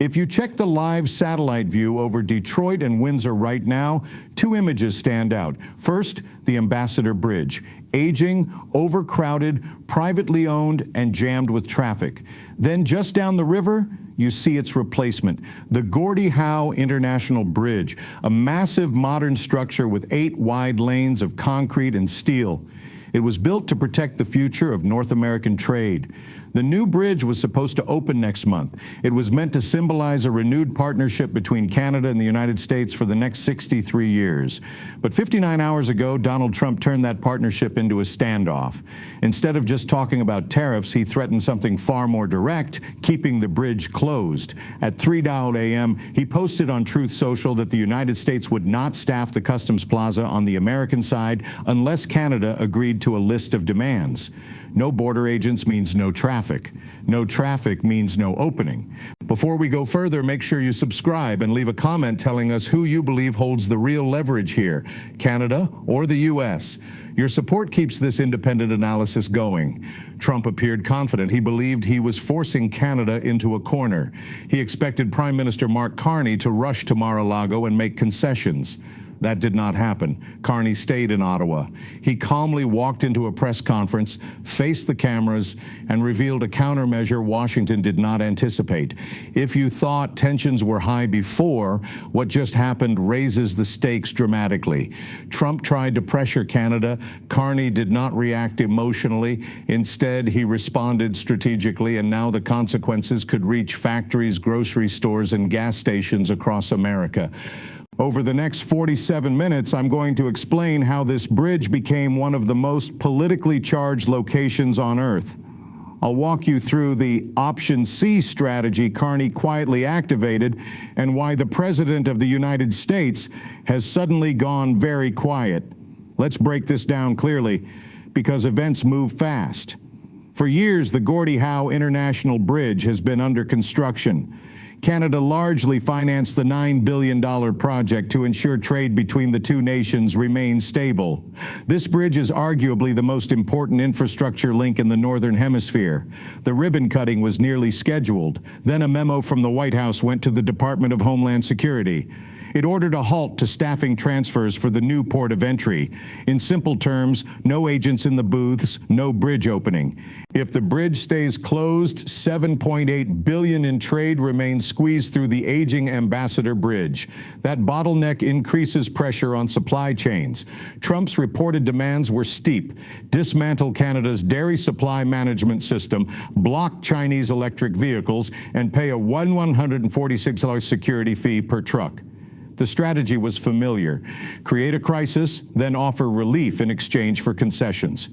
If you check the live satellite view over Detroit and Windsor right now, two images stand out. First, the Ambassador Bridge, aging, overcrowded, privately owned, and jammed with traffic. Then just down the river, you see its replacement, the Gordie Howe International Bridge, a massive modern structure with 8 wide lanes of concrete and steel. It was built to protect the future of North American trade. The new bridge was supposed to open next month. It was meant to symbolize a renewed partnership between Canada and the United States for the next 63 years. But 59 hours ago, Donald Trump turned that partnership into a standoff. Instead of just talking about tariffs, he threatened something far more direct, keeping the bridge closed. At 3:00 a.m., he posted on Truth Social that the United States would not staff the Customs Plaza on the American side unless Canada agreed to a list of demands. No border agents means no traffic. No traffic means no opening. Before we go further, make sure you subscribe and leave a comment telling us who you believe holds the real leverage here, Canada or the U.S. Your support keeps this independent analysis going. Trump appeared confident. He believed he was forcing Canada into a corner. He expected Prime Minister Mark Carney to rush to Mar-a-Lago and make concessions. That did not happen. Carney stayed in Ottawa. He calmly walked into a press conference, faced the cameras, and revealed a countermeasure Washington did not anticipate. If you thought tensions were high before, what just happened raises the stakes dramatically. Trump tried to pressure Canada. Carney did not react emotionally. Instead, he responded strategically, and now the consequences could reach factories, grocery stores, and gas stations across America. Over the next 47 minutes, I'm going to explain how this bridge became one of the most politically charged locations on Earth. I'll walk you through the Option C strategy Carney quietly activated and why the President of the United States has suddenly gone very quiet. Let's break this down clearly, because events move fast. For years, the Gordie Howe International Bridge has been under construction. Canada largely financed the $9 billion project to ensure trade between the two nations remains stable. This bridge is arguably the most important infrastructure link in the Northern Hemisphere. The ribbon cutting was nearly scheduled. Then a memo from the White House went to the Department of Homeland Security. It ordered a halt to staffing transfers for the new port of entry. In simple terms, no agents in the booths, no bridge opening. If the bridge stays closed, $7.8 billion in trade remains squeezed through the aging Ambassador Bridge. That bottleneck increases pressure on supply chains. Trump's reported demands were steep: dismantle Canada's dairy supply management system, block Chinese electric vehicles, and pay a $146 security fee per truck. The strategy was familiar: create a crisis, then offer relief in exchange for concessions.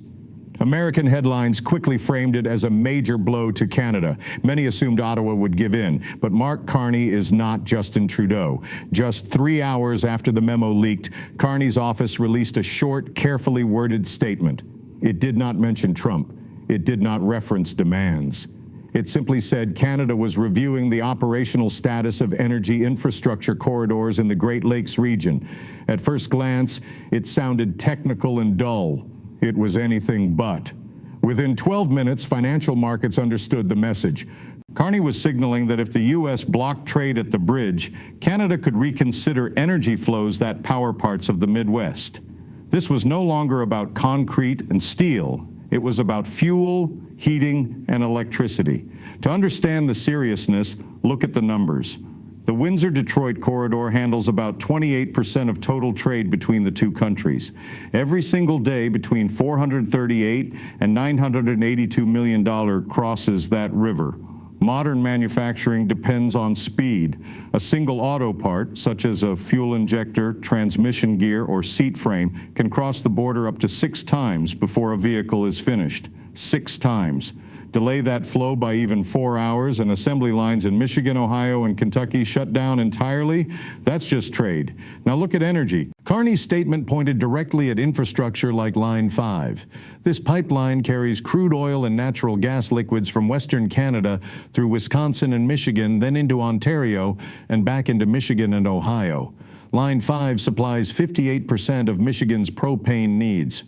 American headlines quickly framed it as a major blow to Canada. Many assumed Ottawa would give in, but Mark Carney is not Justin Trudeau. Just 3 hours after the memo leaked, Carney's office released a short, carefully worded statement. It did not mention Trump. It did not reference demands. It simply said Canada was reviewing the operational status of energy infrastructure corridors in the Great Lakes region. At first glance, it sounded technical and dull. It was anything but. Within 12 minutes, financial markets understood the message. Carney was signaling that if the U.S. blocked trade at the bridge, Canada could reconsider energy flows that power parts of the Midwest. This was no longer about concrete and steel. It was about fuel, heating, and electricity. To understand the seriousness, look at the numbers. The Windsor-Detroit corridor handles about 28% of total trade between the two countries. Every single day, between $438 and $982 million crosses that river. Modern manufacturing depends on speed. A single auto part, such as a fuel injector, transmission gear, or seat frame, can cross the border up to 6 times before a vehicle is finished. 6 times. Delay that flow by even 4 hours, and assembly lines in Michigan, Ohio, and Kentucky shut down entirely. That's just trade. Now look at energy. Carney's statement pointed directly at infrastructure like Line 5. This pipeline carries crude oil and natural gas liquids from Western Canada through Wisconsin and Michigan, then into Ontario, and back into Michigan and Ohio. Line 5 supplies 58% of Michigan's propane needs.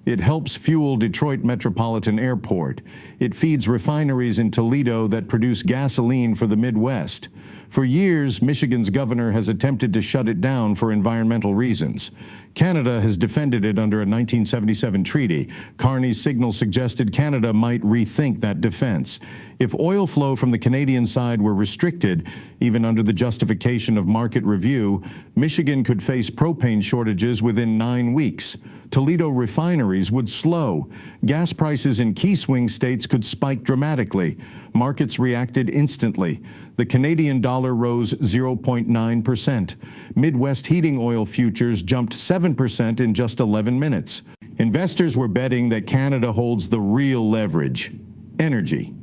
It helps fuel Detroit Metropolitan Airport. It feeds refineries in Toledo that produce gasoline for the Midwest. For years, Michigan's governor has attempted to shut it down for environmental reasons. Canada has defended it under a 1977 treaty. Carney's signal suggested Canada might rethink that defense. If oil flow from the Canadian side were restricted, even under the justification of market review, Michigan could face propane shortages within 9 weeks. Toledo refineries would slow. Gas prices in key swing states could spike dramatically. Markets reacted instantly. The Canadian dollar rose 0.9%. Midwest heating oil futures jumped 7% in just 11 minutes. Investors were betting that Canada holds the real leverage: energy.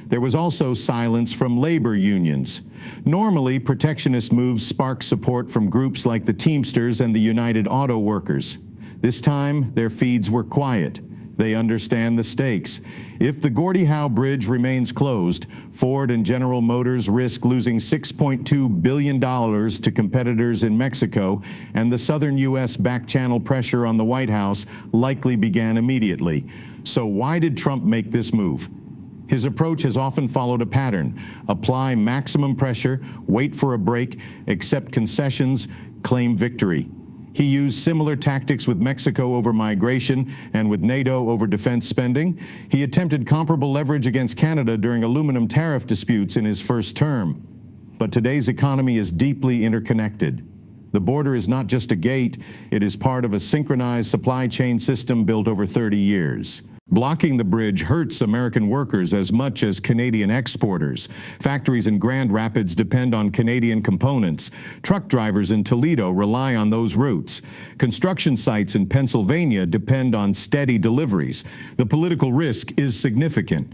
There was also silence from labor unions. Normally, protectionist moves spark support from groups like the Teamsters and the United Auto Workers. This time, their feeds were quiet. They understand the stakes. If the Gordie Howe Bridge remains closed, Ford and General Motors risk losing $6.2 billion to competitors in Mexico, and the southern U.S. back-channel pressure on the White House likely began immediately. So why did Trump make this move? His approach has often followed a pattern: apply maximum pressure, wait for a break, accept concessions, claim victory. He used similar tactics with Mexico over migration and with NATO over defense spending. He attempted comparable leverage against Canada during aluminum tariff disputes in his first term. But today's economy is deeply interconnected. The border is not just a gate, it is part of a synchronized supply chain system built over 30 years. Blocking the bridge hurts American workers as much as Canadian exporters. Factories in Grand Rapids depend on Canadian components. Truck drivers in Toledo rely on those routes. Construction sites in Pennsylvania depend on steady deliveries. The political risk is significant.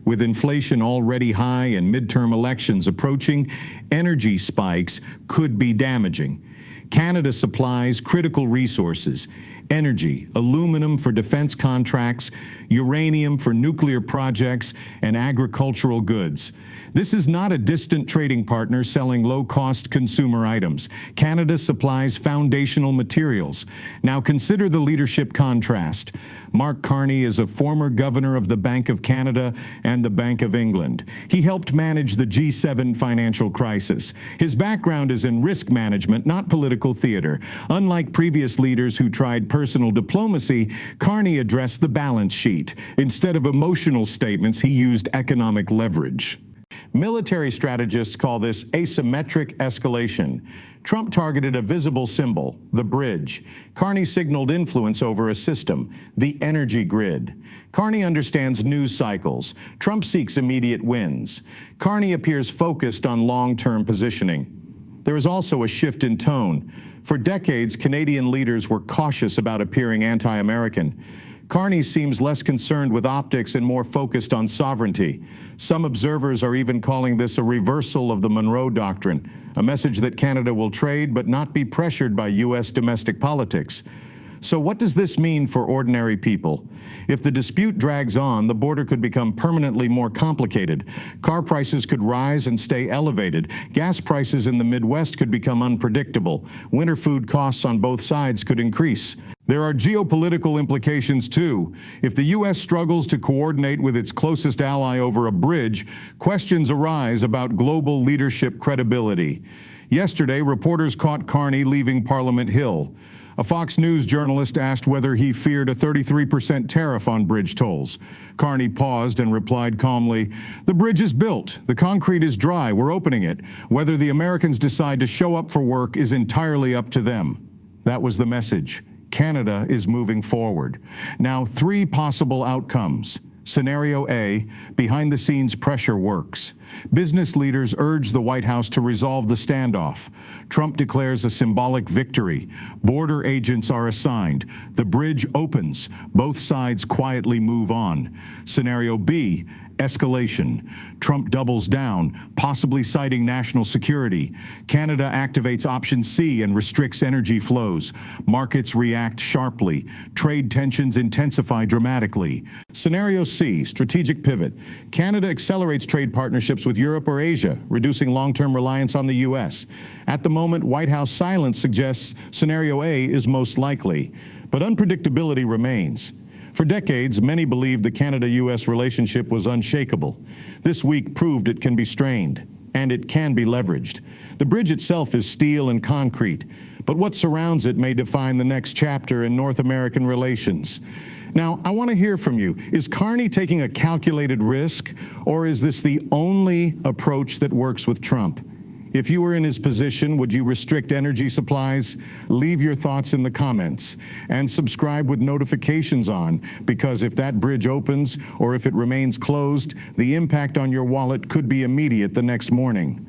With inflation already high and midterm elections approaching, energy spikes could be damaging. Canada supplies critical resources: energy, aluminum for defense contracts, uranium for nuclear projects, and agricultural goods. This is not a distant trading partner selling low-cost consumer items. Canada supplies foundational materials. Now consider the leadership contrast. Mark Carney is a former governor of the Bank of Canada and the Bank of England. He helped manage the G7 financial crisis. His background is in risk management, not political theater. Unlike previous leaders who tried personal diplomacy, Carney addressed the balance sheet. Instead of emotional statements, he used economic leverage. Military strategists call this asymmetric escalation. Trump targeted a visible symbol, the bridge. Carney signaled influence over a system, the energy grid. Carney understands news cycles. Trump seeks immediate wins. Carney appears focused on long-term positioning. There is also a shift in tone. For decades, Canadian leaders were cautious about appearing anti-American. Carney seems less concerned with optics and more focused on sovereignty. Some observers are even calling this a reversal of the Monroe Doctrine, a message that Canada will trade but not be pressured by U.S. domestic politics. So what does this mean for ordinary people? If the dispute drags on, the border could become permanently more complicated. Car prices could rise and stay elevated. Gas prices in the Midwest could become unpredictable. Winter food costs on both sides could increase. There are geopolitical implications too. If the U.S. struggles to coordinate with its closest ally over a bridge, questions arise about global leadership credibility. Yesterday, reporters caught Carney leaving Parliament Hill. A Fox News journalist asked whether he feared a 33% tariff on bridge tolls. Carney paused and replied calmly, "The bridge is built. The concrete is dry. We're opening it. Whether the Americans decide to show up for work is entirely up to them." That was the message. Canada is moving forward. Now, 3 possible outcomes. Scenario A, behind-the-scenes pressure works. Business leaders urge the White House to resolve the standoff. Trump declares a symbolic victory. Border agents are assigned. The bridge opens. Both sides quietly move on. Scenario B, escalation. Trump doubles down, possibly citing national security. Canada activates option C and restricts energy flows. Markets react sharply. Trade tensions intensify dramatically. Scenario C, strategic pivot. Canada accelerates trade partnerships with Europe or Asia, reducing long-term reliance on the U.S. At the moment, White House silence suggests scenario A is most likely. But unpredictability remains. For decades, many believed the Canada-U.S. relationship was unshakable. This week proved it can be strained, and it can be leveraged. The bridge itself is steel and concrete, but what surrounds it may define the next chapter in North American relations. Now, I want to hear from you. Is Carney taking a calculated risk, or is this the only approach that works with Trump? If you were in his position, would you restrict energy supplies? Leave your thoughts in the comments and subscribe with notifications on, because if that bridge opens or if it remains closed, the impact on your wallet could be immediate the next morning.